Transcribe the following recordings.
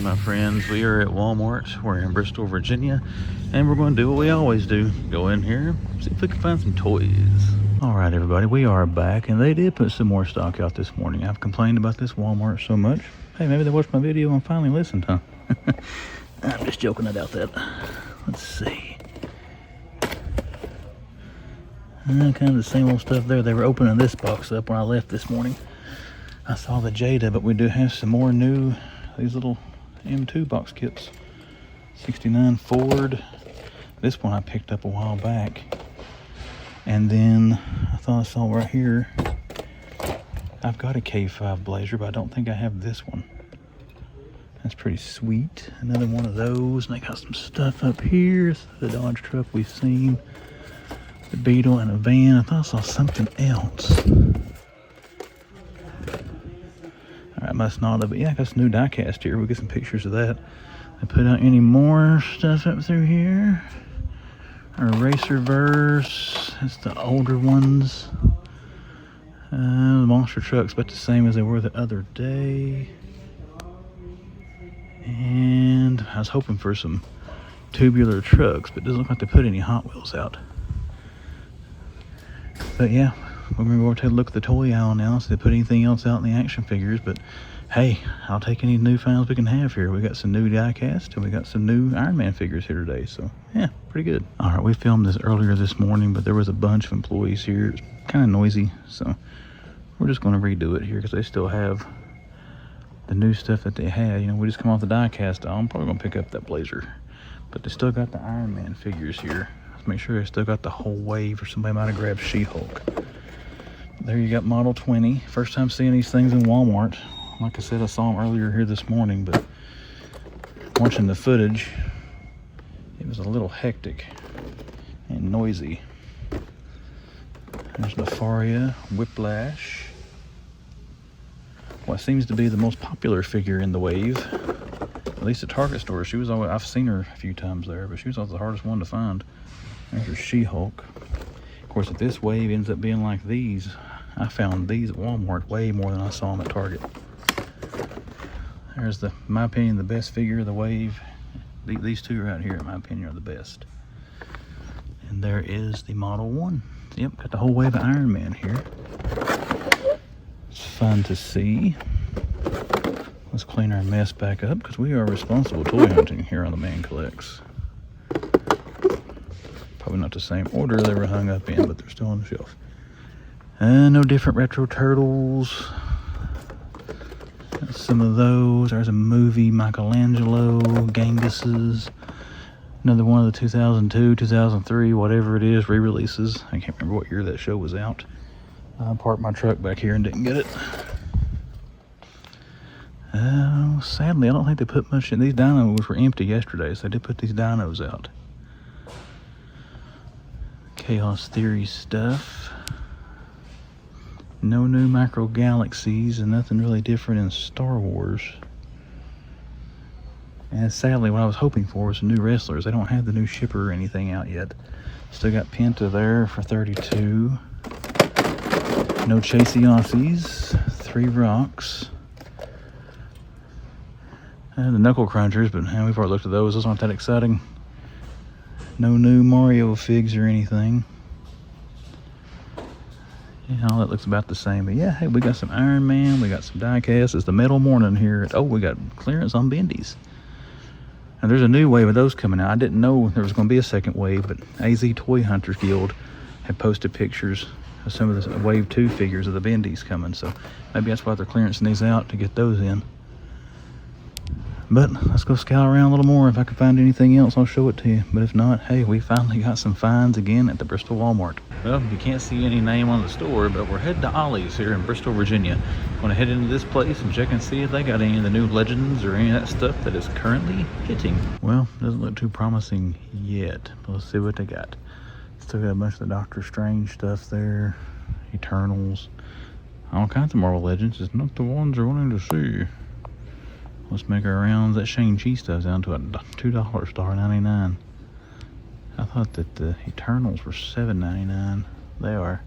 my friends. We are at Walmart. We're in Bristol, Virginia, and we're going to do what we always do. Go in here, see if we can find some toys. All right, everybody, we are back, and they did put some more stock out this morning. I've complained about this Walmart so much. Hey, maybe they watched my video and finally listened, huh? I'm just joking about that. Let's see. Kind of the same old stuff there. They were opening this box up when I left this morning. I saw the GIJoe, but we do have some more new, these little M2 box kits. 69 Ford. This one I picked up a while back. And then I thought I saw right here, I've got a K5 Blazer, but I don't think I have this one. That's pretty sweet. Another one of those. And they got some stuff up here. The Dodge truck we've seen. The Beetle and a van. I thought I saw something else. Alright, must not have, but yeah, I got some new diecast here. We'll get some pictures of that. I put out any more stuff up through here. Our Racerverse. It's the older ones. The monster truck's about the same as they were the other day. And I was hoping for some tubular trucks, but it doesn't look like they put any Hot Wheels out. But yeah, we're going to go take a look at the toy aisle now, see if they put anything else out in the action figures. But hey, I'll take any new finds we can have here. We got some new diecast and we got some new Iron Man figures here today. So yeah, pretty good. All right, we filmed this earlier this morning, but there was a bunch of employees here. It's kind of noisy, so we're just going to redo it here because they still have the new stuff that they had. You know, we just come off the diecast aisle. I'm probably going to pick up that Blazer, but they still got the Iron Man figures here. Let's make sure they still got the whole wave, or somebody might have grabbed She-Hulk. There you got Model 20. First time seeing these things in Walmart. Like I said, I saw them earlier here this morning, but watching the footage, it was a little hectic and noisy. There's Nefaria, Whiplash. What seems to be the most popular figure in the wave, at least at Target store. She was always, I've seen her a few times there, but she was always the hardest one to find. There's her She-Hulk. Of course, if this wave ends up being like these, I found these at Walmart way more than I saw them at Target. There's in my opinion, the best figure of the wave. These two right here, in my opinion, are the best. And there is the Model 1. Yep, got the whole wave of Iron Man here. It's fun to see. Let's clean our mess back up because we are responsible toy hunting here on the Man Collects. Probably not the same order they were hung up in, but they're still on the shelf. No different Retro Turtles. Some of those. There's a movie, Michelangelo, Gangus's. Another one of the 2002, 2003, whatever it is, re-releases. I can't remember what year that show was out. I parked my truck back here and didn't get it. Sadly, I don't think they put much in. These dinos were empty yesterday, so they did put these dinos out. Chaos Theory stuff. No new Micro Galaxies and nothing really different in Star Wars. And sadly, what I was hoping for was some new wrestlers. They don't have the new shipper or anything out yet. Still got Penta there for 32. No Chasey Aussies. 3 Rocks. And the Knuckle Crunchers, but we've already looked at those. Those aren't that exciting. No new Mario figs or anything. Yeah, all that looks about the same. But yeah, hey, we got some Iron Man. We got some diecast. It's the metal morning here. Oh, we got clearance on bendies. And there's a new wave of those coming out. I didn't know there was going to be a second wave, but AZ Toy Hunters Guild had posted pictures of some of the Wave 2 figures of the bendies coming. So maybe that's why they're clearancing these out, to get those in. But let's go scout around a little more. If I can find anything else, I'll show it to you. But if not, hey, we finally got some finds again at the Bristol Walmart. Well, you can't see any name on the store, but we're headed to Ollie's here in Bristol, Virginia. Want to head into this place and check and see if they got any of the new Legends or any of that stuff that is currently hitting. Well, doesn't look too promising yet, but let's see what they got. Still got a bunch of the Doctor Strange stuff there. Eternals. All kinds of Marvel Legends. It's not the ones we're wanting to see. Let's make our rounds. That Shang-Chi stuff's down to a $2 $1.99. I thought that the Eternals were $7.99. They are.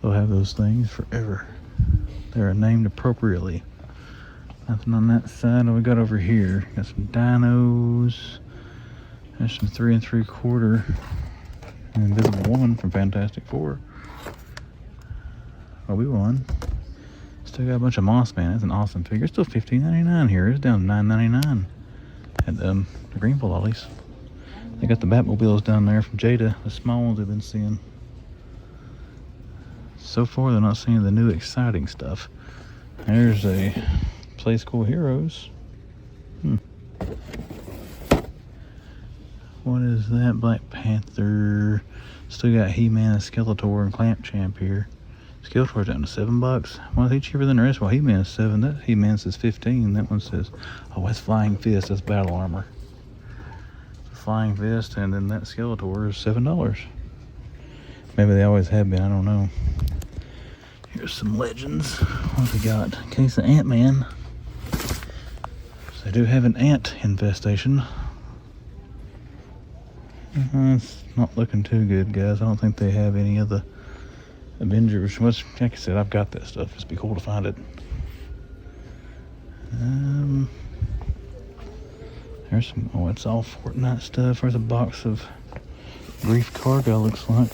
They'll have those things forever. They're named appropriately. Nothing on that side. What we got over here? Got some dinos. There's some 3 3/4 Invisible Woman from Fantastic Four. Oh, we won. Still got a bunch of Moss Man. That's an awesome figure. It's still $15.99 here. It's down to $9.99 at the Greenville Ollies. They got the Batmobiles down there from GIJoe, the small ones we've been seeing. So far, they're not seeing the new exciting stuff. There's a Play School Heroes. What is that? Black Panther. Still got He-Man and Skeletor and Clamp Champ here. Skeletor's down to $7. Why is he cheaper than the rest? Well, He-Man is $7. That He-Man says $15. That one says, oh, that's Flying Fist. That's battle armor. Flying Fist, and then that Skeletor is $7. Maybe they always have been. I don't know. Here's some legends. What we got? Case of Ant-Man. So they do have an ant infestation. It's not looking too good, guys. I don't think they have any of the Avengers. Which, like I said, I've got that stuff. It'd be cool to find it. There's some, oh, it's all Fortnite stuff. There's a box of Grief Cargo, looks like.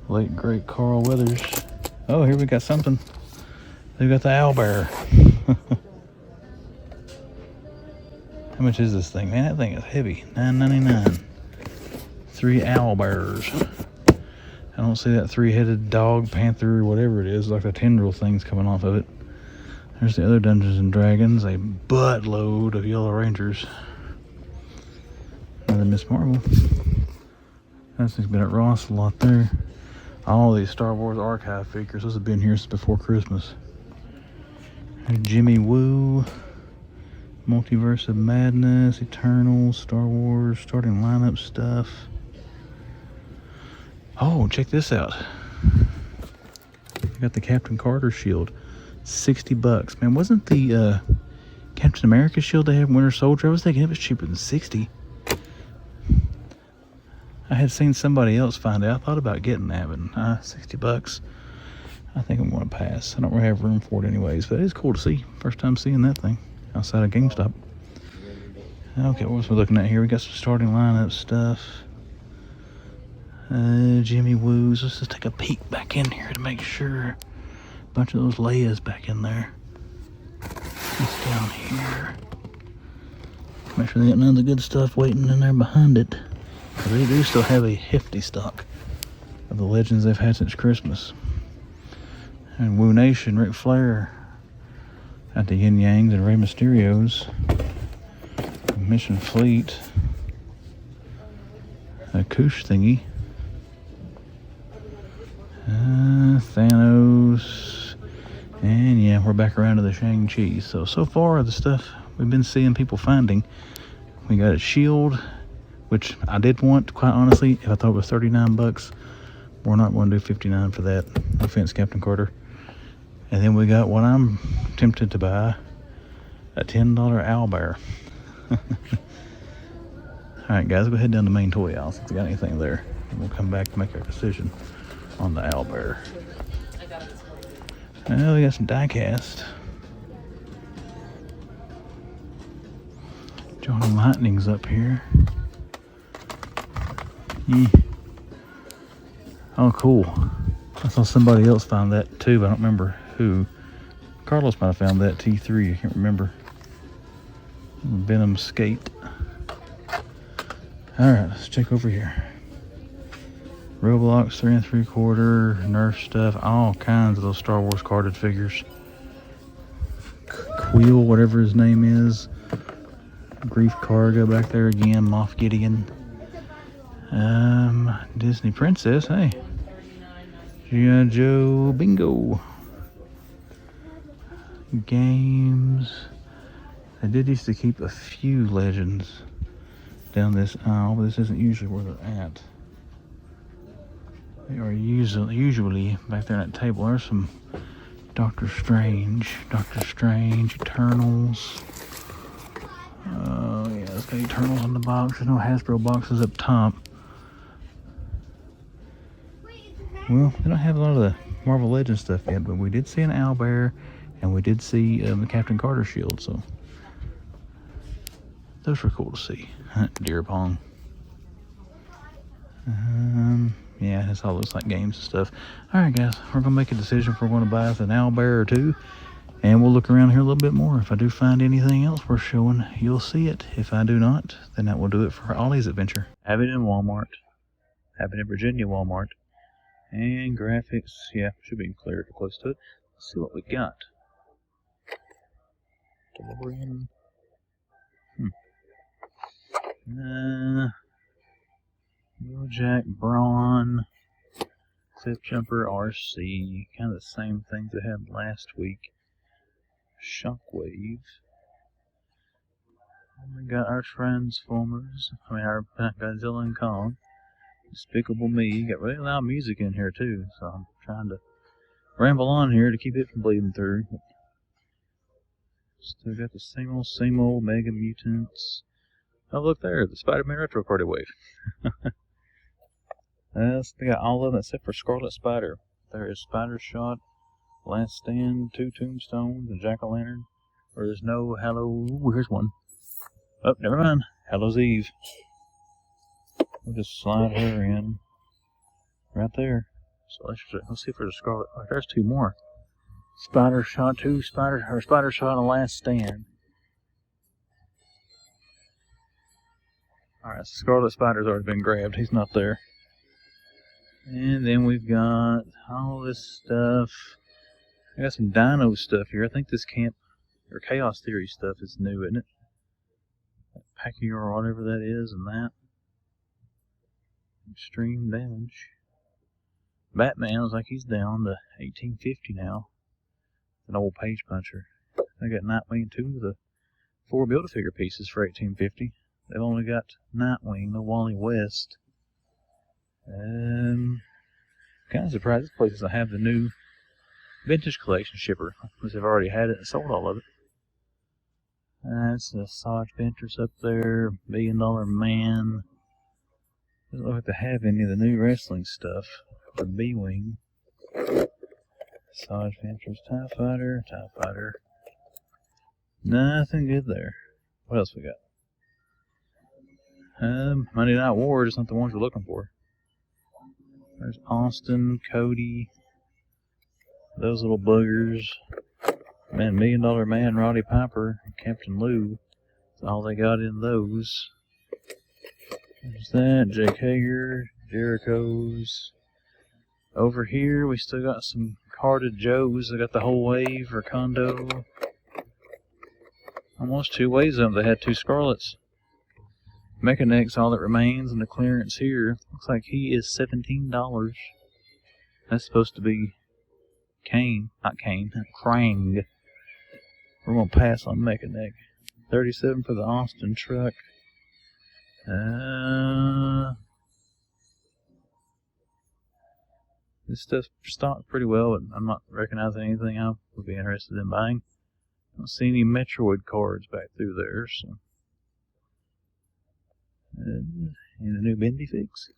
Late great Carl Weathers. Oh, here we got something. They got the owlbear. How much is this thing? Man, that thing is heavy. $9.99. 3 owlbears. I don't see that 3-headed dog, panther, whatever it is. Like the tendril things coming off of it. There's the other Dungeons and Dragons. A buttload of Yellow Rangers. Another Miss Marvel. That thing's been at Ross a lot there. All these Star Wars archive figures. Those have been here since before Christmas. There's Jimmy Woo. Multiverse of Madness. Eternals. Star Wars. Starting lineup stuff. Oh, check this out. I got the Captain Carter shield. $60. Man, wasn't the Captain America shield they had Winter Soldier? I was thinking it was cheaper than $60. I had seen somebody else find it. I thought about getting that, but $60. I think I'm going to pass. I don't really have room for it anyways, but it is cool to see. First time seeing that thing outside of GameStop. Okay, what else are we looking at here? We got some starting lineup stuff. Jimmy Woos. Let's just take a peek back in here to make sure. Bunch of those Leias back in there. It's down here. Make sure they got none of the good stuff waiting in there behind it. Because they do still have a hefty stock of the legends they've had since Christmas. And Woo Nation, Ric Flair. Got the Yin Yangs and Rey Mysterios. Mission Fleet. A Koosh thingy. Thanos. And yeah, we're back around to the Shang-Chi. So far the stuff we've been seeing people finding. We got a shield, which I did want, quite honestly. If I thought it was $39, we're not going to do $59 for that. No offense, Captain Carter. And then we got what I'm tempted to buy, a $10 owlbear. Alright guys, we'll head down to the main toy aisle, see if we got anything there. And we'll come back to make our decision on the owlbear. Now we got some die-cast. Johnny Lightning's up here. Oh, cool. I saw somebody else find that too, but I don't remember who. Carlos might have found that T3, I can't remember. Venom Skate. Alright, let's check over here. Roblox 3 3/4, Nerf stuff, all kinds of those Star Wars carded figures. Quill, whatever his name is. Grief Cargo back there again, Moff Gideon. Disney Princess, hey. GIJoe Bingo. Games. They did used to keep a few legends down this aisle, but this isn't usually where they're at. They are usually back there at that table. There's some Doctor Strange, Eternals. Oh yeah, it's got Eternals on the box. There's no Hasbro boxes up top. Well, they don't have a lot of the Marvel Legends stuff yet, but we did see an owlbear And we did see Captain Carter shield, so those were cool to see. Deer pong. Yeah, this all looks like games and stuff. Alright guys, we're gonna make a decision if we're gonna buy us an owlbear or two, and we'll look around here a little bit more. If I do find anything else worth showing, you'll see it. If I do not, then that will do it for Ollie's adventure. Have it in Walmart. Have it in Virginia Walmart. And graphics, yeah, should be clear close to it. Let's see what we got. DeLorean. Jack Braun, Cliff Jumper RC, kind of the same things I had last week. Shockwave. We got our Transformers. Our Godzilla and Kong. Despicable Me. Got really loud music in here too, so I'm trying to ramble on here to keep it from bleeding through. Still got the same old Mega Mutants. Oh, look there, the Spider-Man Retro Party Wave. They got all of them except for Scarlet Spider. There is Spider Shot, Last Stand, 2 Tombstones, and Jack-o'-lantern. Or there's no Hallow. Ooh, here's one. Oh, never mind. Hallow's Eve. We'll just slide her in. Right there. So let's see if there's a Scarlet. Oh, there's 2 more. Spider Shot, Spider Shot, and Last Stand. Alright, Scarlet Spider's already been grabbed. He's not there. And then we've got all this stuff. I got some dino stuff here. I think this camp or Chaos Theory stuff is new, isn't it? Packing or whatever that is, and that. Extreme Damage. Batman looks like he's down to 1850 now. An old page puncher. I got Nightwing 2 of the 4 Build-A-Figure pieces for 1850. They've only got Nightwing, no Wally West. Kind of surprised this place doesn't have the new vintage collection shipper, because they've already had it and sold all of it. That's the Sarge Ventress up there, $1 Million Man. Doesn't look like they have any of the new wrestling stuff. The B-Wing. Sarge Ventress, TIE Fighter. Nothing good there. What else we got? Monday Night Wars is not the ones we're looking for. There's Austin, Cody, those little buggers. Man, $1 Million Man, Roddy Piper, and Captain Lou. That's all they got in those. There's that, Jake Hager, Jericho's. Over here, we still got some carded Joes. They got the whole wave or Kondo. Almost 2 waves of them. They had 2 Scarlets. Mechanics, all that remains, and the clearance here. Looks like he is $17. That's supposed to be Krang. We're going to pass on Mechanic. $37 for the Austin truck. This stuff's stocked pretty well, but I'm not recognizing anything I would be interested in buying. I don't see any Metroid cards back through there, so. And a new Bendy fix.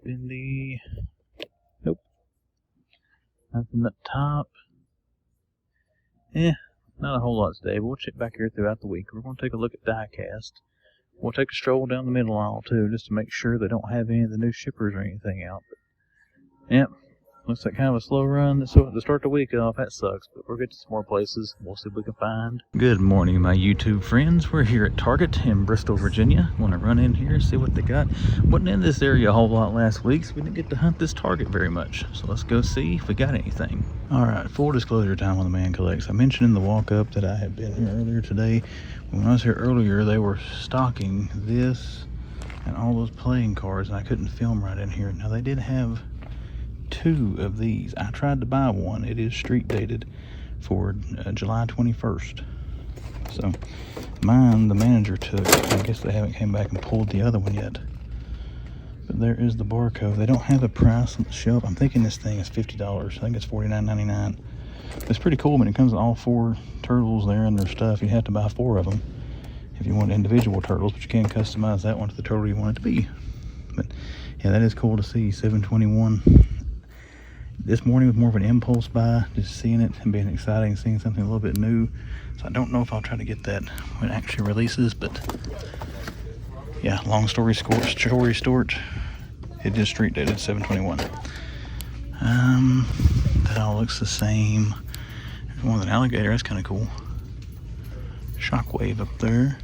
Bendy. Nope. Nothing up top. Not a whole lot today, but we'll check back here throughout the week. We're going to take a look at diecast. We'll take a stroll down the middle aisle too, just to make sure they don't have any of the new shippers or anything out. But, yep. Looks like kind of a slow run to start the week off. That sucks, but we'll get to some more places. We'll see what we can find. Good morning, my YouTube friends. We're here at Target in Bristol, Virginia. Want to run in here, see what they got. Wasn't in this area a whole lot last week, so we didn't get to hunt this Target very much. So let's go see if we got anything. Alright, full disclosure time on the Man Collects. I mentioned in the walk-up that I had been here earlier today. When I was here earlier, they were stocking this and all those playing cards, and I couldn't film right in here. Now, they did have 2 of these. I tried to buy one. It is street dated for July 21st. So mine, the manager took. I guess they haven't came back and pulled the other one yet. But there is the barcode. They don't have a price on the shelf. I'm thinking this thing is $50. I think it's $49.99. It's pretty cool, but it comes with all 4 turtles there and their stuff. You have to buy 4 of them if you want individual turtles, but you can customize that one to the turtle you want it to be. But yeah, that is cool to see. 721. This morning was more of an impulse buy, just seeing it and being exciting, seeing something a little bit new. So I don't know if I'll try to get that when it actually releases, but yeah, long story short, it is street dated 7/21. That all looks the same. There's one with an alligator, that's kind of cool. Shockwave up there.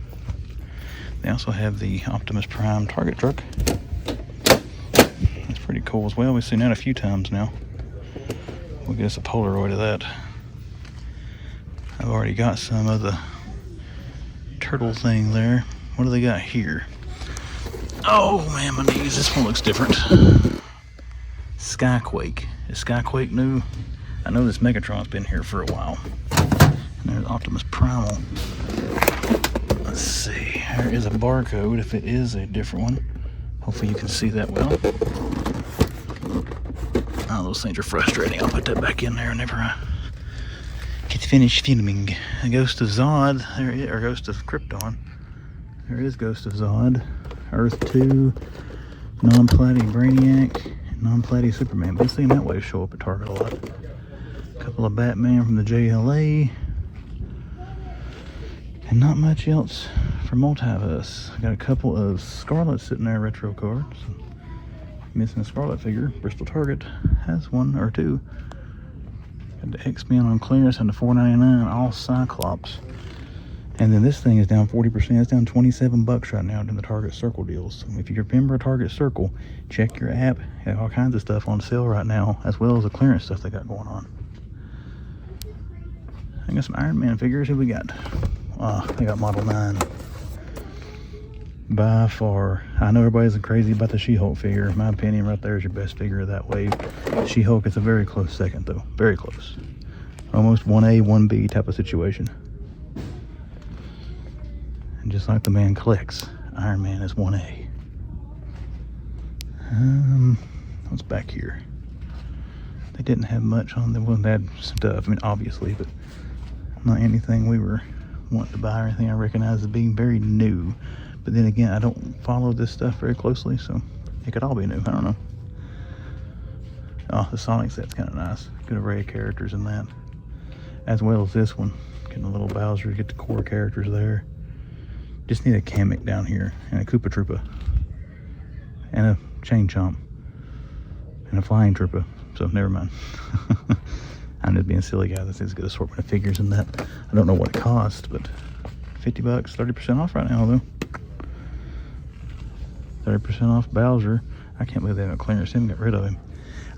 They also have the Optimus Prime Target truck. That's pretty cool as well. We've seen that a few times now. We'll get us a Polaroid of that. I've already got some of the turtle thing there. What do they got here? Oh man, my knees. This one looks different. Skyquake. Is Skyquake new? I know this Megatron's been here for a while. And there's Optimus Primal. Let's see. There is a barcode if it is a different one. Hopefully you can see that well. Oh, those things are frustrating. I'll put that back in there whenever I get finished filming. A Ghost of Zod, or Ghost of Krypton. There is Ghost of Zod. Earth 2, non-platy Brainiac, non-platy Superman. Been seeing that wave show up at Target a lot. A couple of Batman from the JLA. And not much else for Multiverse. Got a couple of Scarlet sitting there, retro cards. Missing a Scarlet figure. Bristol Target has one or two. Got the X-Men on clearance and the $4.99, all Cyclops. And then this thing is down 40%. It's down $27 right now in the Target Circle deals. So if you're a member of Target Circle, check your app. They have all kinds of stuff on sale right now, as well as the clearance stuff they got going on. I got some Iron Man figures. Who we got? They got Model 9. By far, I know everybody's crazy about the She-Hulk figure. In my opinion, right there is your best figure of that wave. She-Hulk is a very close second, though. Very close. Almost 1A, 1B type of situation. And just like the man collects, Iron Man is 1A. What's back here? They didn't have much on them. They had stuff, I mean, obviously, but not anything we were wanting to buy or anything I recognize as being very new. But then again, I don't follow this stuff very closely, so it could all be new. I don't know. Oh, the Sonic set's kind of nice. Good array of characters in that. As well as this one. Getting a little Bowser, get the core characters there. Just need a Kamek down here, and a Koopa Troopa, and a Chain Chomp, and a Flying Troopa. So never mind. I'm just being a silly guy. This is a good assortment of figures in that. I don't know what it costs, but $50, 30% off right now though. 30% off Bowser. I can't believe they haven't clearance him, got rid of him.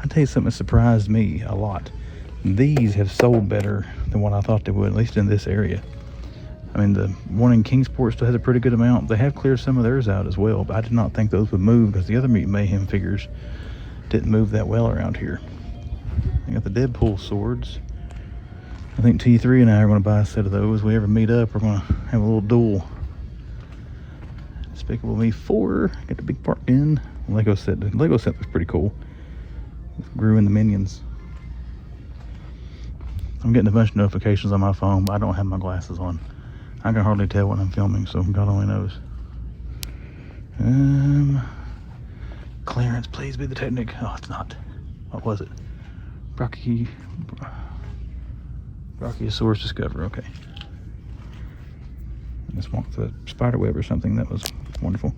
I'll tell you something that surprised me a lot. These have sold better than what I thought they would, at least in this area. I mean, the one in Kingsport still has a pretty good amount. They have cleared some of theirs out as well, but I did not think those would move because the other Mutant Mayhem figures didn't move that well around here. I got the Deadpool swords. I think T3 and I are going to buy a set of those. If we ever meet up, we're going to have a little duel. Despicable Me 4. Got the big part in. Lego set. The Lego set was pretty cool. Grew in the Minions. I'm getting a bunch of notifications on my phone, but I don't have my glasses on. I can hardly tell when I'm filming, so God only knows. Clearance, please be the Technic. Oh, it's not. What was it? Brachiosaurus Discover, okay. This one, the spiderweb or something, that was wonderful.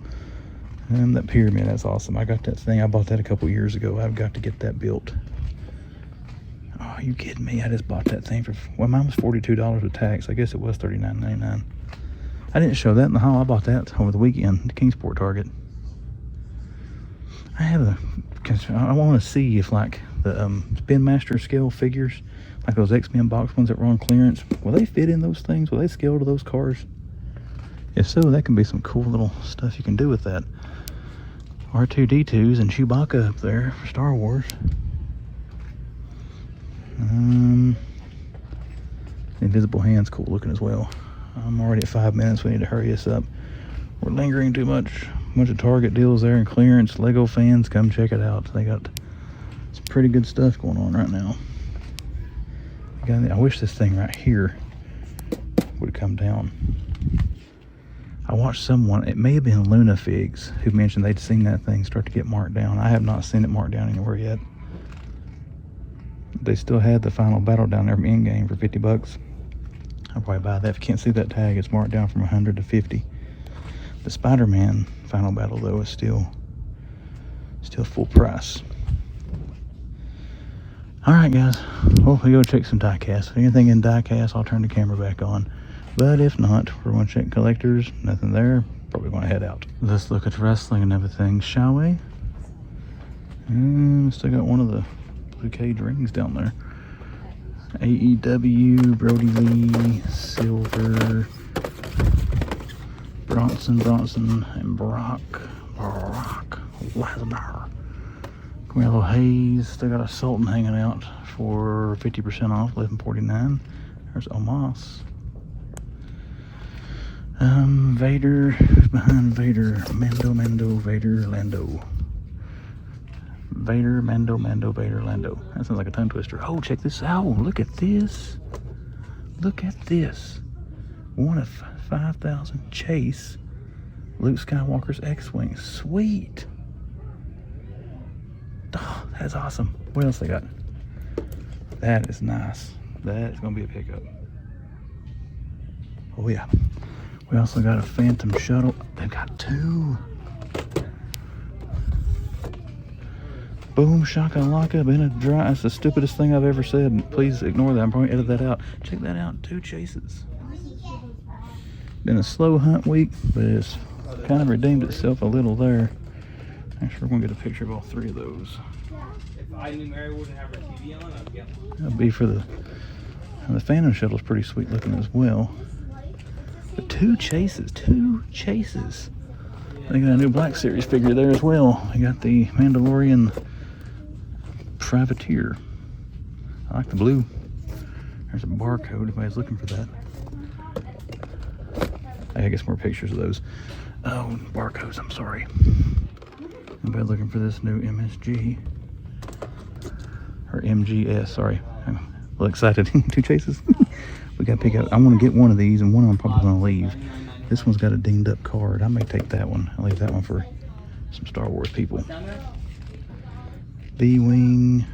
And that pyramid, that's awesome. I got that thing, I bought that a couple years ago. I've got to get that built. Oh, are you kidding me? I just bought that thing for, well, mine was $42 with tax. I guess it was $39.99. I didn't show that in the haul. I bought that over the weekend at Kingsport Target. I want to see if like the Spin Master scale figures, like those X-Men box ones that were on clearance, will they fit in those things? Will they scale to those cars? If so, that can be some cool little stuff you can do with that. R2-D2s and Chewbacca up there for Star Wars. Invisible Hand's cool looking as well. I'm already at 5 minutes. We need to hurry us up. We're lingering too much. A bunch of Target deals there and clearance. Lego fans, come check it out. They got some pretty good stuff going on right now. I wish this thing right here would come down. I watched someone, it may have been Luna Figs, who mentioned they'd seen that thing start to get marked down. I have not seen it marked down anywhere yet. They still had the final battle down there from in-game for 50 bucks. I'll probably buy that. If you can't see that tag, it's marked down from 100 to 50. The Spider-Man final battle, though, is still full price. Alright, guys. Well, we go check some diecast. If anything in diecast, I'll turn the camera back on. But if not, we're going to check collectors. Nothing there. Probably going to head out. Let's look at wrestling and everything, shall we? Still got one of the blue cage rings down there. AEW, Brody Lee, Silver, Bronson, and Brock Lesnar. Carmelo Hayes, still got a Sultan hanging out for 50% off, $11.49. There's Omos. Vader, who's behind Vader? Mando, Vader, Lando. Vader, Mando, Vader, Lando. That sounds like a tongue twister. Oh, check this out. Look at this. Look at this. 1 of 5,000 Chase. Luke Skywalker's X-Wing. Sweet. Oh, that's awesome. What else they got? That is nice. That is going to be a pickup. Oh, yeah. We also got a Phantom Shuttle. They've got 2. Boom, shakalaka, been a dry. That's the stupidest thing I've ever said. Please ignore that. I'm probably edit that out. Check that out. 2 chases. Been a slow hunt week, but it's kind of redeemed itself a little there. Actually, we're going to get a picture of all 3 of those. If I knew Mary wouldn't have her TV on, I'd get one. That'll be for the Phantom Shuttle's pretty sweet looking as well. But 2 chases. 2 chases. They got a new Black Series figure there as well. They got the Mandalorian Privateer. I like the blue. There's a barcode if anybody's looking for that. I guess more pictures of those. Oh, barcodes, I'm sorry. Anybody looking for this new MSG? Or MGS, sorry. I'm a little excited. 2 chases. We got to pick out. I want to get one of these, and one of them I'm probably going to leave. This one's got a dinged up card. I may take that one. I'll leave that one for some Star Wars people. B-Wing.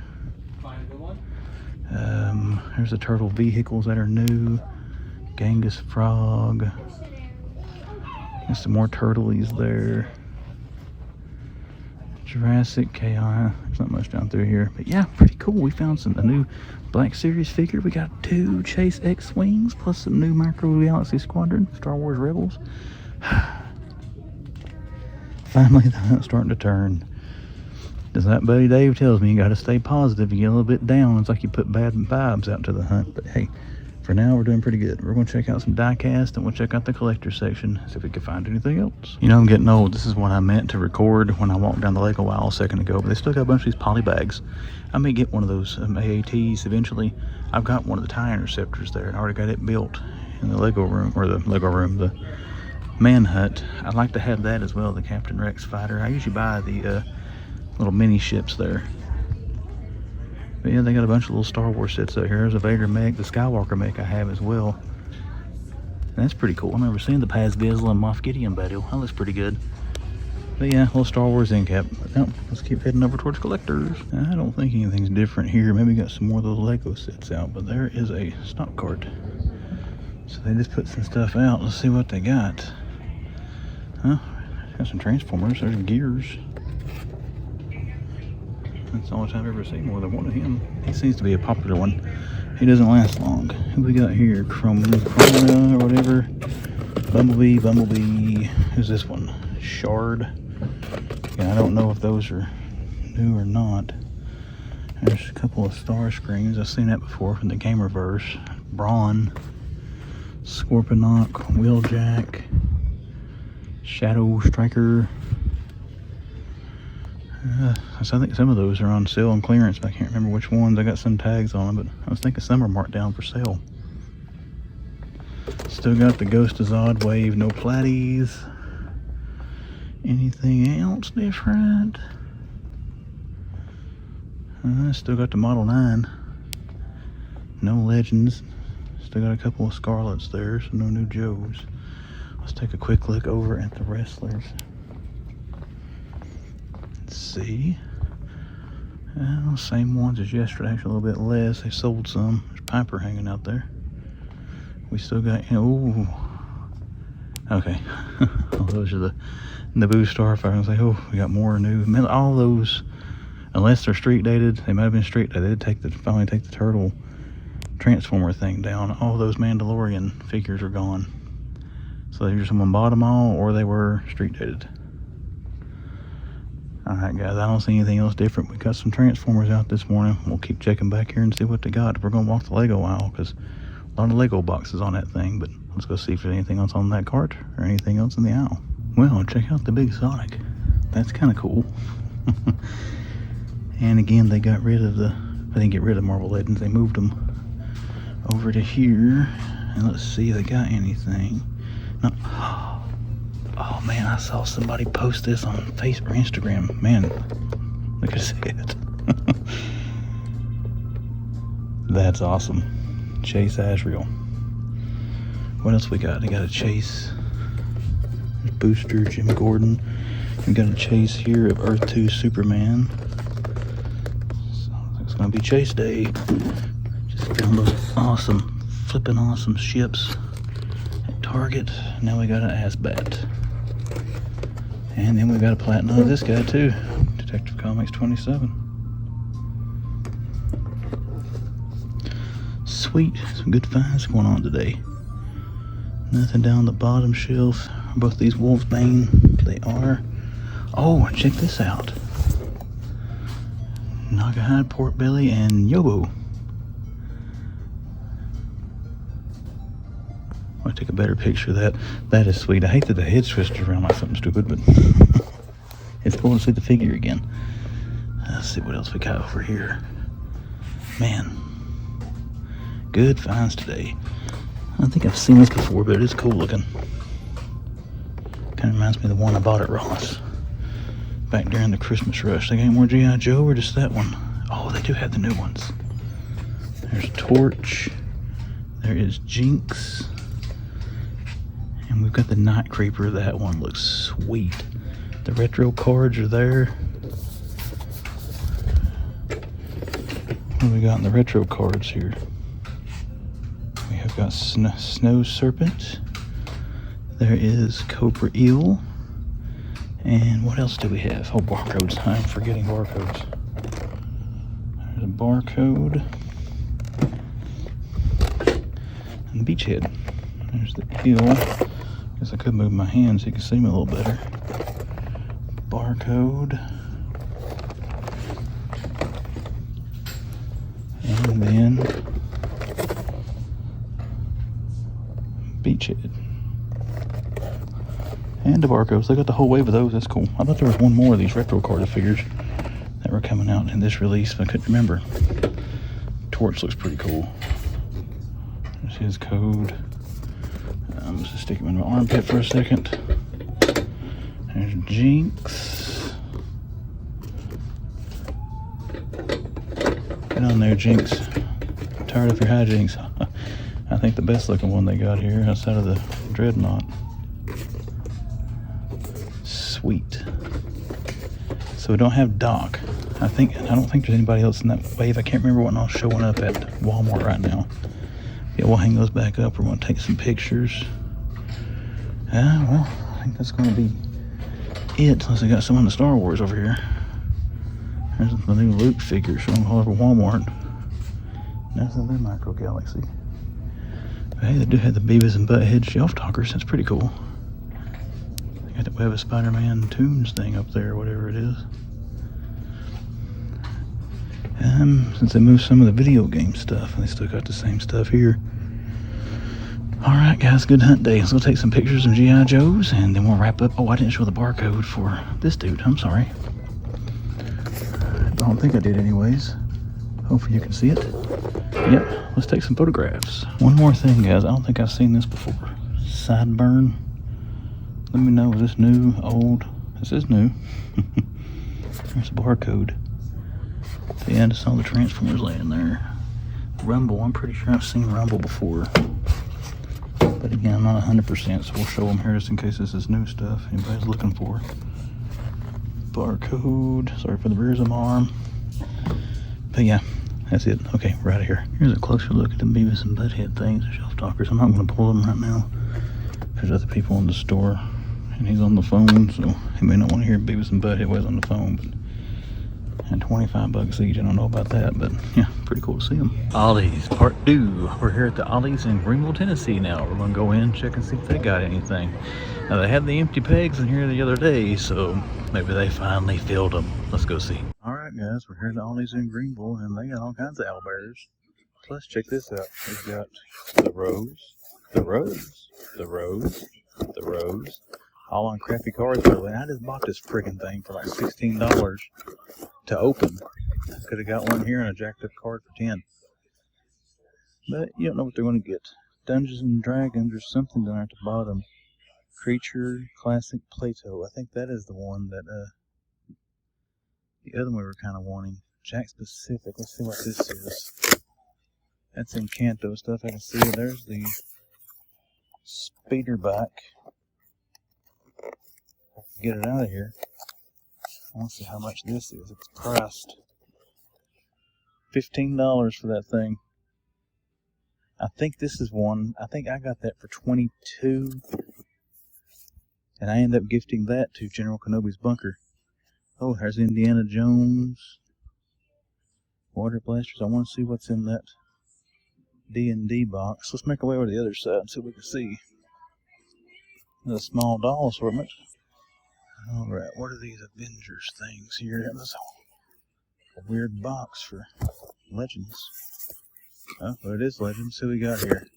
There's the turtle vehicles that are new. Genghis Frog. There's some more turtlies there. Jurassic KI. There's not much down through here. But yeah, pretty cool. We found a new Black Series figure. We got 2 Chase X-Wings plus some new Micro Galaxy Squadron, Star Wars Rebels. Finally, the hunt's starting to turn. As that buddy Dave tells me, you got to stay positive. You get a little bit down, it's like you put bad vibes out to the hunt. But hey, for now, we're doing pretty good. We're going to check out some diecast, and we'll check out the collector section, see if we can find anything else. You know, I'm getting old. This is what I meant to record when I walked down the Lego aisle a second ago, but they still got a bunch of these poly bags. I may get one of those AATs eventually. I've got one of the TIE interceptors there, and I already got it built in the Lego room, the man hut. I'd like to have that as well, the Captain Rex fighter. I usually buy the little mini ships there. But yeah, they got a bunch of little Star Wars sets out here. There's a Vader mech, the Skywalker mech I have as well. And that's pretty cool. I remember seeing the Paz Vizsla and Moff Gideon battle. That looks pretty good. But yeah, little Star Wars end cap. Now, let's keep heading over towards collectors. I don't think anything's different here. Maybe got some more of those Lego sets out, but there is a stock cart. So they just put some stuff out. Let's see what they got. Huh? Got some Transformers. There's Gears. That's the only time I've ever seen more than one of him. He seems to be a popular one. He doesn't last long. Who we got here? Chroma or whatever. Bumblebee. Who's this one? Shard. Yeah, I don't know if those are new or not. There's a couple of star screens. I've seen that before from the Gamerverse. Brawn. Scorponok. Wheeljack. Shadow Striker. So I think some of those are on sale and clearance, but I can't remember which ones. I got some tags on them, but I was thinking some are marked down for sale. Still got the Ghost of Zod Wave, no platies. Anything else different? Still got the Model 9. No Legends. Still got a couple of Scarlets there, so no new Joes. Let's take a quick look over at the wrestlers. See, Same ones as yesterday, actually a little bit less. They sold some. There's Piper hanging out there. We still got, ooh. Okay. Those are the Naboo Starfire. I was like, oh, we got more new. Man, all those, unless they're street dated, they might have been street dated. They did finally take the turtle transformer thing down. All those Mandalorian figures are gone. So either someone bought them all or they were street dated. Alright guys, I don't see anything else different. We got some Transformers out this morning. We'll keep checking back here and see what they got. We're going to walk the Lego aisle because a lot of Lego boxes on that thing. But let's go see if there's anything else on that cart or anything else in the aisle. Well, check out the big Sonic. That's kind of cool. And again, they got rid of they didn't get rid of Marvel Legends. They moved them over to here. And let's see if they got anything. No. Oh man, I saw somebody post this on Facebook or Instagram. Man, look at it. That's awesome. Chase Azrael. What else we got? We got a Chase Booster, Jim Gordon. We got a Chase here of Earth 2 Superman. So it's gonna be Chase Day. Just found those flipping awesome ships at Target. Now we got an Asbat. And then we got a platinum of this guy too, Detective Comics 27. Sweet, some good finds going on today. Nothing down the bottom shelf. Both these Wolfsbane, they are. Oh, check this out. Nagahide, Pork Belly, and Yobo. I'll take a better picture of that. That is sweet. I hate that the head's twisted around like something stupid, but it's cool to see the figure again. Let's see what else we got over here. Man, good finds today. I think I've seen this before, but it's cool looking. Kind of reminds me of the one I bought at Ross back during the Christmas rush. They got any more GIJoe or just that one? Oh, they do have the new ones. There's Torch. There is Jinx. And we've got the Night Creeper. That one looks sweet. The retro cards are there. What do we got in the retro cards here? We have got Snow Serpent. There is Cobra Eel. And what else do we have? Oh, barcodes. I'm forgetting barcodes. There's a barcode. And the Beachhead. There's the eel. Guess I could move my hand so you can see me a little better. Barcode. And then Beachhead. And the barcodes. They got the whole wave of those. That's cool. I thought there was one more of these retro card figures that were coming out in this release, but I couldn't remember. Torch looks pretty cool. There's his code. I'm just stick him in my armpit for a second. There's Jinx. Get on there, Jinx. I'm tired of your hijinks. I think the best looking one they got here outside of the Dreadnought. Sweet. So we don't have Doc. I don't think there's anybody else in that wave. I can't remember what else showing up at Walmart right now. Yeah, we'll hang those back up. We're going to take some pictures. Well, I think that's going to be it. Unless I got some on the Star Wars over here. There's the new Luke figure showing all over Walmart. That's the new Micro Galaxy. But hey, they do have the Beavis and Butthead shelf talkers. That's pretty cool. They got the Web of Spider-Man Tunes thing up there, whatever it is. Since they moved some of the video game stuff, they still got the same stuff here. Alright guys, good hunt day. Let's go take some pictures of GIJoes and then we'll wrap up. Oh, I didn't show the barcode for this dude. I'm sorry. I don't think I did anyways. Hopefully you can see it. Yep, let's take some photographs. One more thing guys, I don't think I've seen this before. Sideburn. Let me know, is this new, old? This is new. There's a barcode. Yeah, I just saw the Transformers laying there. Rumble, I'm pretty sure I've seen Rumble before. But again, I'm not 100%, so we'll show them here just in case this is new stuff anybody's looking for. Barcode, sorry for the bruise on my arm. But yeah, that's it. Okay, we're out of here. Here's a closer look at the Beavis and Butthead things, the shelf talkers. I'm not going to pull them right now. There's other people in the store, and he's on the phone, so he may not want to hear Beavis and Butthead while he's on the phone. But and $25 each. I don't know about that, but yeah, pretty cool to see them. Ollie's Part 2. We're here at the Ollie's in Greenville, Tennessee now. We're going to go in and check and see if they got anything. Now, they had the empty pegs in here the other day, so maybe they finally filled them. Let's go see. Alright guys, we're here at the Ollie's in Greenville, and they got all kinds of owlbears. Let's check this out. We've got the rose, the rose, the rose, the rose. All on crappy cards, though. And I just bought this freaking thing for like $16 to open. Could have got one here and a jacked up card for 10. But you don't know what they're going to get. Dungeons and Dragons or something down at the bottom. Creature Classic Plato. I think that is the one that the other one we were kind of wanting. Jack Specific. Let's see what this is. That's Encanto stuff. I can see it. There's the speeder bike. Get it out of here. I want to see how much this is. It's priced $15 for that thing. I think this is one. I think I got that for $22, and I ended up gifting that to General Kenobi's bunker. Oh, there's Indiana Jones. Water blasters. I want to see what's in that D&D box. Let's make our way over to the other side and see what we can see. There's a small doll assortment. Alright, what are these Avengers things here? That's a weird box for Legends. Oh, well, it is Legends. So we got here.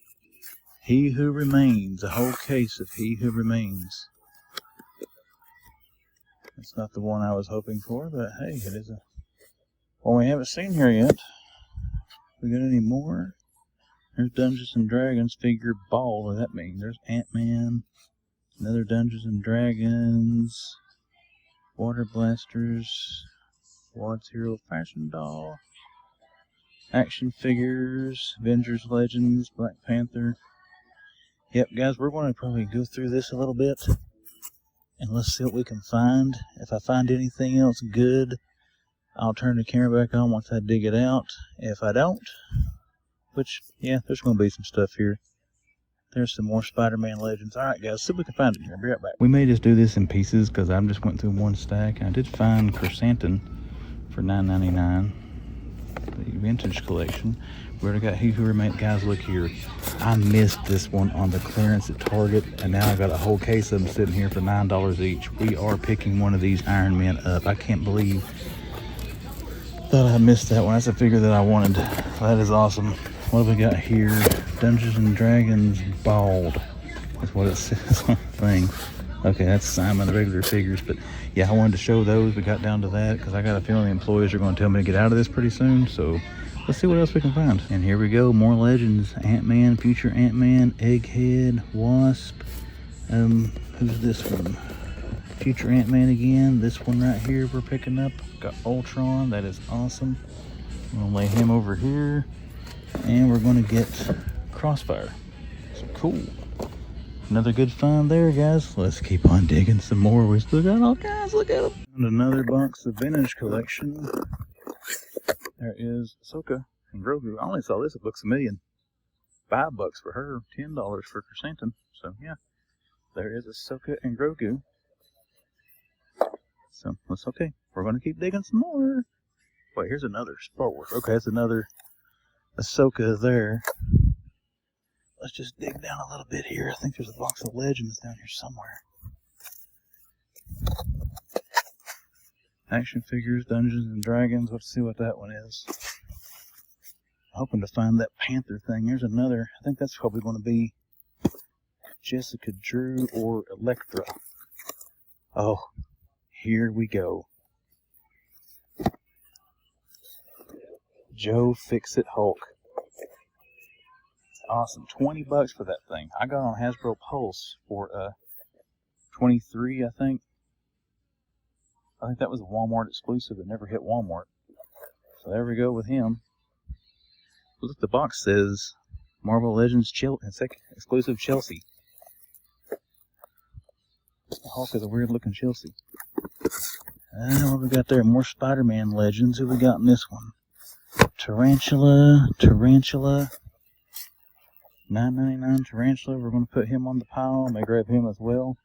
He Who Remains. A whole case of He Who Remains. That's not the one I was hoping for, but hey, it is a one we haven't seen here yet. We got any more? There's Dungeons and Dragons figure ball. What does that mean? There's Ant-Man. Another Dungeons and Dragons, Water Blasters, Wad's Hero Fashion Doll, action figures, Avengers Legends, Black Panther. Yep, guys, we're going to probably go through this a little bit, and let's see what we can find. If I find anything else good, I'll turn the camera back on once I dig it out. If I don't, which, yeah, there's going to be some stuff here. There's some more Spider-Man Legends. Alright guys, see if we can find it here. I'll be right back. We may just do this in pieces because I just went through one stack. I did find Chrysanthemum for $9.99. The vintage collection. We already got He Who Remains. Guys, look here. I missed this one on the clearance at Target, and now I got a whole case of them sitting here for $9 each. We are picking one of these Iron Men up. I can't believe that I missed that one. That's a figure that I wanted. That is awesome. What have we got here? Dungeons and Dragons Bald. That's what it says on the thing. Okay, that's Simon, the regular figures. But yeah, I wanted to show those. We got down to that because I got a feeling the employees are going to tell me to get out of this pretty soon. So let's see what else we can find. And here we go. More Legends. Ant-Man, Future Ant-Man, Egghead, Wasp. Who's this one? Future Ant-Man again. This one right here we're picking up. Got Ultron. That is awesome. I'm going to lay him over here. And we're going to get Crossfire. So cool. Another good find there, guys. Let's keep on digging some more. We still got all kinds. Look at them. And another box of vintage collection. There is Ahsoka and Grogu. I only saw this at Books A Million. $5 for her, $10 for Chrysanthemum. So yeah, there is Ahsoka and Grogu. So that's okay. We're going to keep digging some more. Wait, here's another Star Wars. Okay, that's another Ahsoka there. Let's just dig down a little bit here. I think there's a box of Legends down here somewhere. Action figures, Dungeons and Dragons. Let's see what that one is. Hoping to find that Panther thing. There's another. I think that's probably going to be Jessica Drew or Elektra. Oh, here we go. Joe Fix-It Hulk. Awesome. $20 for that thing. I got on Hasbro Pulse for $23, I think. I think that was a Walmart exclusive that never hit Walmart. So there we go with him. Look, the box says Marvel Legends exclusive Chelsea. Hulk is a weird looking Chelsea. What we got there? More Spider-Man Legends. Who we got in this one? Tarantula. $9.99 tarantula. We're going to put him on the pile. May grab him as well.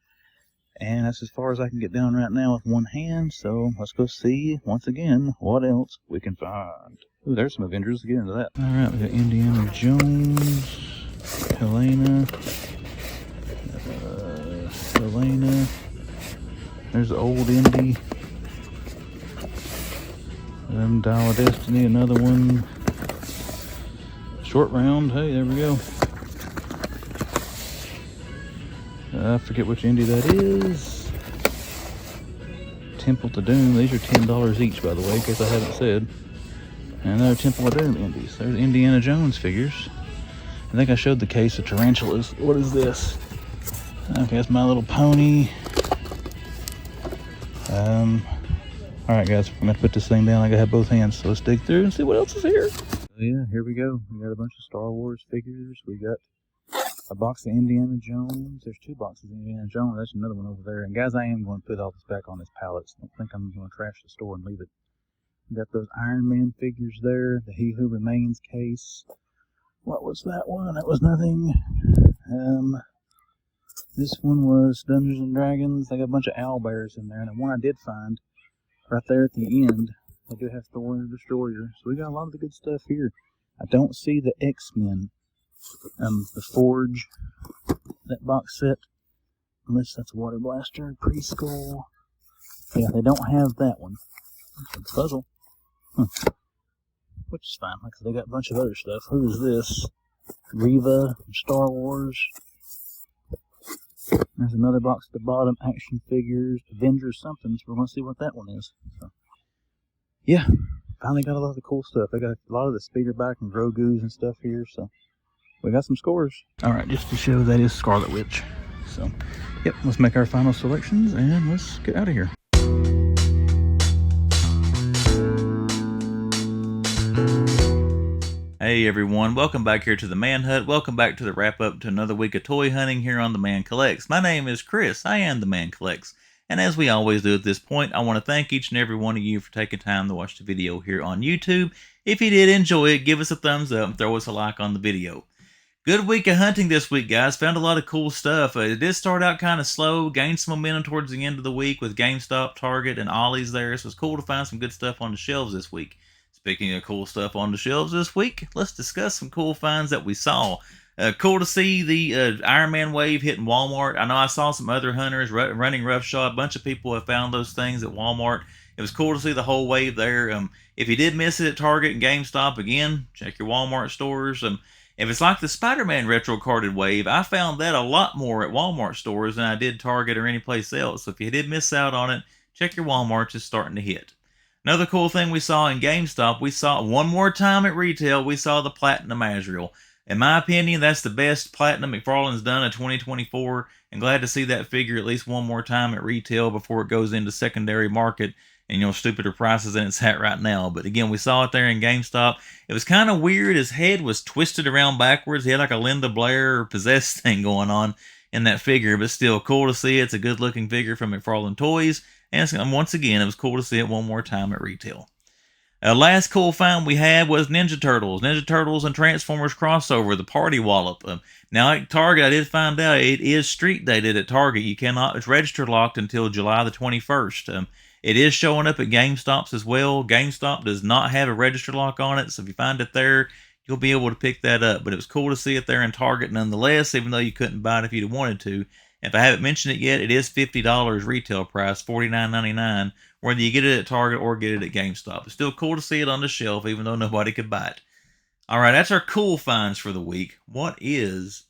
And that's as far as I can get down right now with one hand. So let's go see once again what else we can find. Ooh, there's some Avengers. Let's get into that. All right, we got Indiana Jones, Helena. There's the old Indy. Dial of Destiny, another one. Short round. Hey, there we go. I forget which Indy that is. Temple to Doom. These are $10 each, by the way, in case I haven't said. And another Temple of Doom Indies. There's Indiana Jones figures. I think I showed the case of tarantulas. What is this? Okay, that's My Little Pony. Alright guys, I'm going to put this thing down. I got to have both hands, so let's dig through and see what else is here. So yeah, here we go. We got a bunch of Star Wars figures. We got a box of Indiana Jones. There's 2 boxes of Indiana Jones. That's another one over there. And guys, I am going to put all this back on this pallet. So don't think I'm going to trash the store and leave it. We got those Iron Man figures there. The He Who Remains case. What was that one? That was nothing. This one was Dungeons and Dragons. They got a bunch of owlbears in there. And the one I did find right there at the end, they do have Thor and Destroyer. So we got a lot of the good stuff here. I don't see the X-Men. The Forge, that box set, unless that's Water Blaster, Preschool. Yeah, they don't have that one. It's a puzzle. Which is fine, like they got a bunch of other stuff. Who is this? Reva from Star Wars. There's another box at the bottom, action figures, Avengers something, so we're going to see what that one is. So, yeah, finally got a lot of the cool stuff. They got a lot of the speeder bike and Grogu's and stuff here, so we got some scores. Alright, just to show that is Scarlet Witch. So, yep, let's make our final selections and let's get out of here. Hey everyone, welcome back here to the Man Hut. Welcome back to the wrap up to another week of toy hunting here on The Man Collects. My name is Chris, I am The Man Collects. And as we always do at this point, I want to thank each and every one of you for taking time to watch the video here on YouTube. If you did enjoy it, give us a thumbs up and throw us a like on the video. Good week of hunting this week, guys. Found a lot of cool stuff. It did start out kind of slow, gained some momentum towards the end of the week with GameStop, Target, and Ollie's there. So it's cool to find some good stuff on the shelves this week. Speaking of cool stuff on the shelves this week, let's discuss some cool finds that we saw. Cool to see the Iron Man wave hitting Walmart. I know I saw some other hunters running roughshod. A bunch of people have found those things at Walmart. It was cool to see the whole wave there. If you did miss it at Target and GameStop, again, check your Walmart stores. If it's like the Spider-Man retro carded wave, I found that a lot more at Walmart stores than I did Target or any place else. So if you did miss out on it, check your Walmarts. It's starting to hit. Another cool thing we saw in GameStop, we saw one more time at retail, we saw the Platinum Azrael. In my opinion, that's the best Platinum McFarlane's done in 2024. And glad to see that figure at least one more time at retail before it goes into secondary market and, stupider prices than it's at right now. But again, we saw it there in GameStop. It was kind of weird. His head was twisted around backwards. He had like a Linda Blair or possessed thing going on in that figure, but still cool to see. It's a good looking figure from McFarlane Toys. And once again, it was cool to see it one more time at retail. Last cool find we had was Ninja Turtles. Ninja Turtles and Transformers crossover, the Party Wallop. Now at Target, I did find out it is street dated at Target. You cannot, it's register locked until July the 21st. It is showing up at GameStops as well. GameStop does not have a register lock on it, so if you find it there, you'll be able to pick that up. But it was cool to see it there in Target nonetheless, even though you couldn't buy it if you'd wanted to. If I haven't mentioned it yet, it is $50 retail price, $49.99, whether you get it at Target or get it at GameStop. It's still cool to see it on the shelf, even though nobody could buy it. All right, that's our cool finds for the week. What is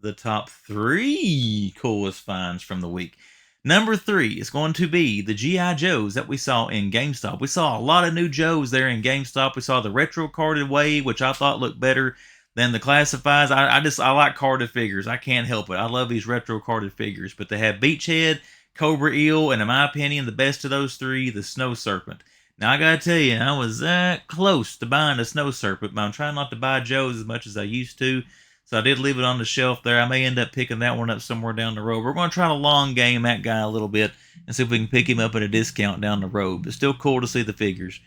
the top 3 coolest finds from the week? Number 3 is going to be the GIJoes that we saw in GameStop. We saw a lot of new Joes there in GameStop. We saw the retro carded wave, which I thought looked better than the classifieds. I like carded figures. I can't help it. I love these retro carded figures. But they have Beachhead, Cobra Eel, and in my opinion, the best of those 3, the Snow Serpent. Now I gotta tell you, I was that close to buying a Snow Serpent, but I'm trying not to buy Joe's as much as I used to. So I did leave it on the shelf there. I may end up picking that one up somewhere down the road. We're going to try to long game that guy a little bit and see if we can pick him up at a discount down the road. But still cool to see the figures.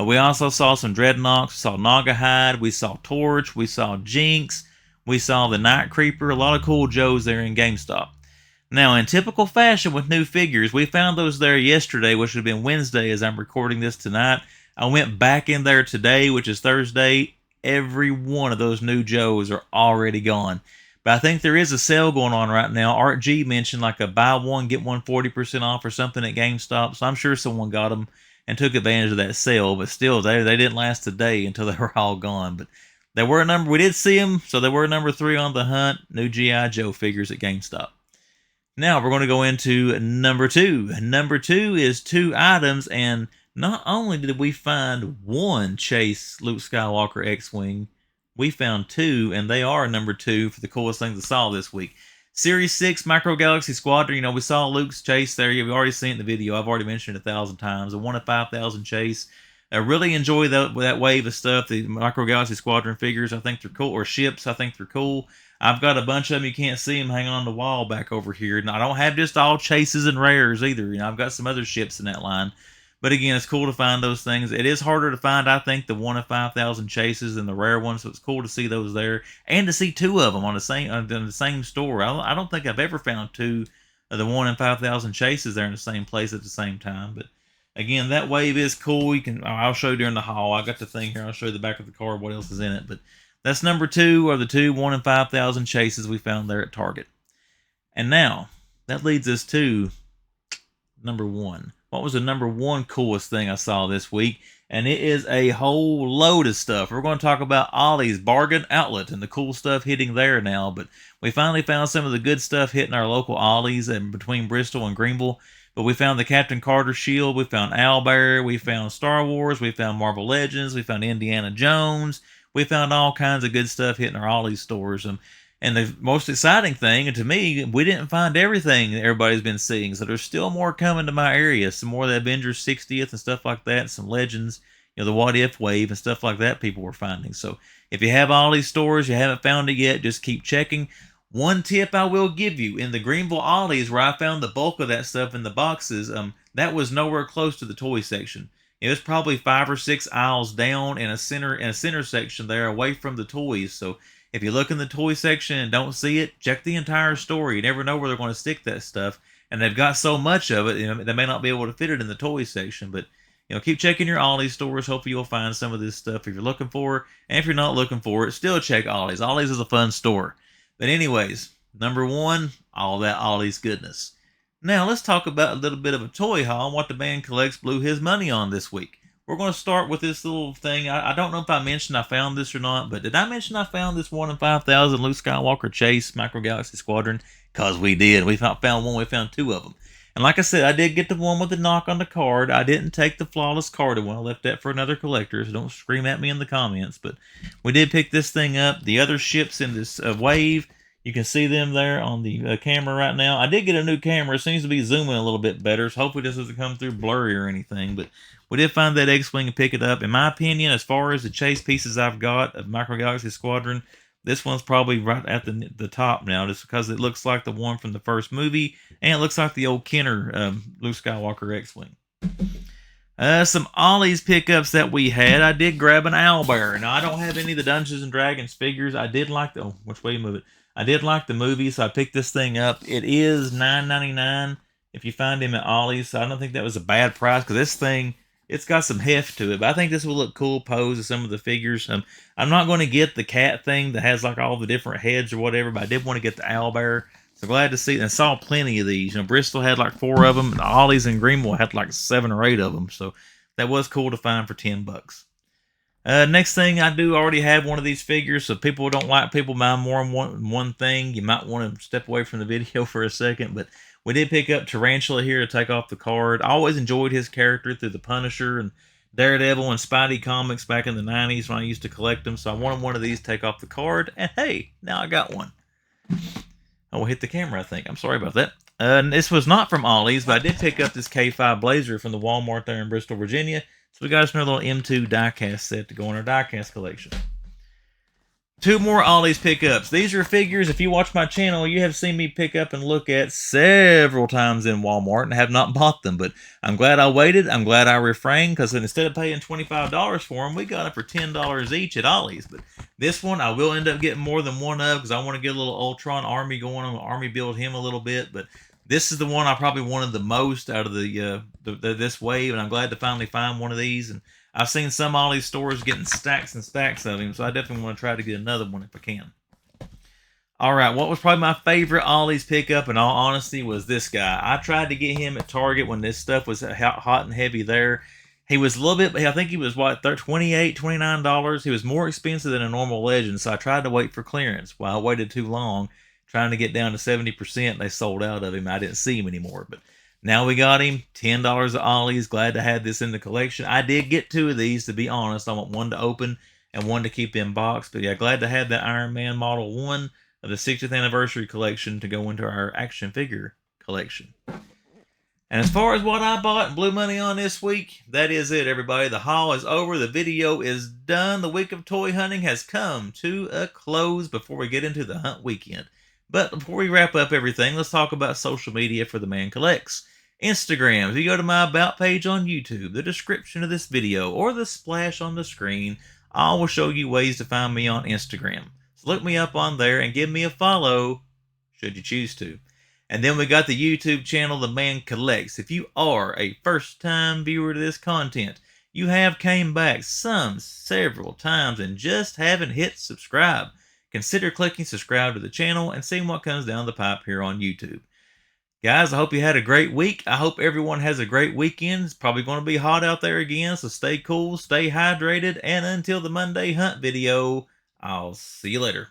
We also saw some Dreadnoks, we saw Nagahide, we saw Torch, we saw Jinx, we saw the Night Creeper, a lot of cool Joes there in GameStop. Now, in typical fashion with new figures, we found those there yesterday, which would have been Wednesday as I'm recording this tonight. I went back in there today, which is Thursday. Every one of those new Joes are already gone. But I think there is a sale going on right now. Art G mentioned like a buy one, get one 40% off or something at GameStop. So I'm sure someone got them and took advantage of that sale. But still, they didn't last a day until they were all gone. But they were we did see them, so they were number 3 on the hunt. New GIJoe figures at GameStop. Now we're going to go into number 2. Number 2 is 2 items, and not only did we find one Chase Luke Skywalker X-Wing, we found 2, and they are number 2 for the coolest things I saw this week. Series 6 Micro Galaxy Squadron, you know, we saw Luke's chase there. We've already seen it in the video. I've already mentioned it 1,000 times. A 1 of 5,000 chase. I really enjoy that wave of stuff. The Micro Galaxy Squadron figures, I think they're cool. Or ships, I think they're cool. I've got a bunch of them. You can't see them hanging on the wall back over here. And I don't have just all chases and rares either. You know, I've got some other ships in that line. But again, it's cool to find those things. It is harder to find, I think, the 1 of 5,000 chases than the rare ones. So it's cool to see those there, and to see 2 of them on the same store. I don't think I've ever found 2 of the 1 in 5,000 chases there in the same place at the same time. But again, that wave is cool. I'll show you during the haul. I got the thing here. I'll show you the back of the card. What else is in it? But that's number 2 of the 2 1 in 5,000 chases we found there at Target. And now that leads us to number 1. What was the number 1 coolest thing I saw this week? And it is a whole load of stuff. We're going to talk about Ollie's Bargain Outlet and the cool stuff hitting there now. But we finally found some of the good stuff hitting our local Ollie's and between Bristol and Greenville. But we found the Captain Carter shield. We found Owlbear. We found Star Wars. We found Marvel Legends. We found Indiana Jones. We found all kinds of good stuff hitting our Ollie's stores. And the most exciting thing, and to me, we didn't find everything that everybody's been seeing. So there's still more coming to my area. Some more of the Avengers 60th and stuff like that. Some Legends, you know, the What If wave and stuff like that people were finding. So if you have all these stores, you haven't found it yet, just keep checking. One tip I will give you, in the Greenville Ollie's where I found the bulk of that stuff in the boxes, that was nowhere close to the toy section. It was probably 5 or 6 aisles down in a center section there away from the toys. So if you look in the toy section and don't see it, check the entire store. You never know where they're going to stick that stuff. And they've got so much of it, you know, they may not be able to fit it in the toy section. But, you know, keep checking your Ollie's stores. Hopefully you'll find some of this stuff if you're looking for it. And if you're not looking for it, still check Ollie's. Ollie's is a fun store. But anyways, number 1, all that Ollie's goodness. Now let's talk about a little bit of a toy haul and what the man collects blew his money on this week. We're going to start with this little thing. I don't know if I mentioned I found this or not, but did I mention I found this 1 in 5,000 Luke Skywalker Chase Micro Galaxy Squadron? Because we did. We found one. We found 2 of them. And like I said, I did get the one with the knock on the card. I didn't take the flawless carded one. I left that for another collector, so don't scream at me in the comments. But we did pick this thing up. The other ships in this wave, you can see them there on the camera right now. I did get a new camera. It seems to be zooming a little bit better, so hopefully this doesn't come through blurry or anything. But we did find that X-Wing and pick it up. In my opinion, as far as the chase pieces I've got of Micro Galaxy Squadron, this one's probably right at the top now, just because it looks like the one from the first movie, and it looks like the old Kenner Luke Skywalker X-Wing. Some Ollie's pickups that we had. I did grab an Owlbear. Now, I don't have any of the Dungeons and Dragons figures. I did like the... which way you move it? I did like the movie, so I picked this thing up. It is $9.99 if you find him at Ollie's, so I don't think that was a bad price, because this thing, it's got some heft to it, but I think this will look cool posed with some of the figures. I'm not going to get the cat thing that has like all the different heads or whatever, but I did want to get the Owlbear. So glad to see, and I saw plenty of these. You know, Bristol had like 4 of them, and Ollie's and Greenville had like 7 or 8 of them, so that was cool to find for $10. Next thing, I do already have one of these figures, so people don't like people buying more than one thing. You might want to step away from the video for a second, but we did pick up Tarantula here to take off the card. I always enjoyed his character through the Punisher and Daredevil and Spidey comics back in the 90s when I used to collect them, so I wanted one of these to take off the card, and hey, now I got one. I will hit the camera, I think. I'm sorry about that. This was not from Ollie's, but I did pick up this K5 Blazer from the Walmart there in Bristol, Virginia. So we got us another little M2 diecast set to go in our diecast collection. 2 more Ollie's pickups. These are figures, if you watch my channel, you have seen me pick up and look at several times in Walmart and have not bought them. But I'm glad I waited. I'm glad I refrained, because instead of paying $25 for them, we got them for $10 each at Ollie's. But this one, I will end up getting more than one of, because I want to get a little Ultron Army going. I'm going to Army build him a little bit. But this is the one I probably wanted the most out of this wave, and I'm glad to finally find one of these. And I've seen some Ollie's stores getting stacks and stacks of him, so I definitely want to try to get another one if I can. All right, what was probably my favorite Ollie's pickup, in all honesty, was this guy. I tried to get him at Target when this stuff was hot and heavy there. He was a little bit, I think he was, what, $28, $29? He was more expensive than a normal Legend, so I tried to wait for clearance. Well, I waited too long, trying to get down to 70%. They sold out of him. I didn't see him anymore, but now we got him. $10 at Ollie's. Glad to have this in the collection. I did get 2 of these, to be honest. I want one to open and one to keep in box. But yeah, glad to have that Iron Man Model 1 of the 60th anniversary collection to go into our action figure collection. And as far as what I bought and blew money on this week, that is it, everybody. The haul is over. The video is done. The week of toy hunting has come to a close before we get into the hunt weekend. But before we wrap up everything, let's talk about social media for the Man Collects. Instagram, if you go to my About page on YouTube, the description of this video, or the splash on the screen, I will show you ways to find me on Instagram. So look me up on there and give me a follow, should you choose to. And then we got the YouTube channel, The Man Collects. If you are a first-time viewer to this content, you have came back several times and just haven't hit subscribe, consider clicking subscribe to the channel and seeing what comes down the pipe here on YouTube. Guys, I hope you had a great week. I hope everyone has a great weekend. It's probably going to be hot out there again, so stay cool, stay hydrated, and until the Monday hunt video, I'll see you later.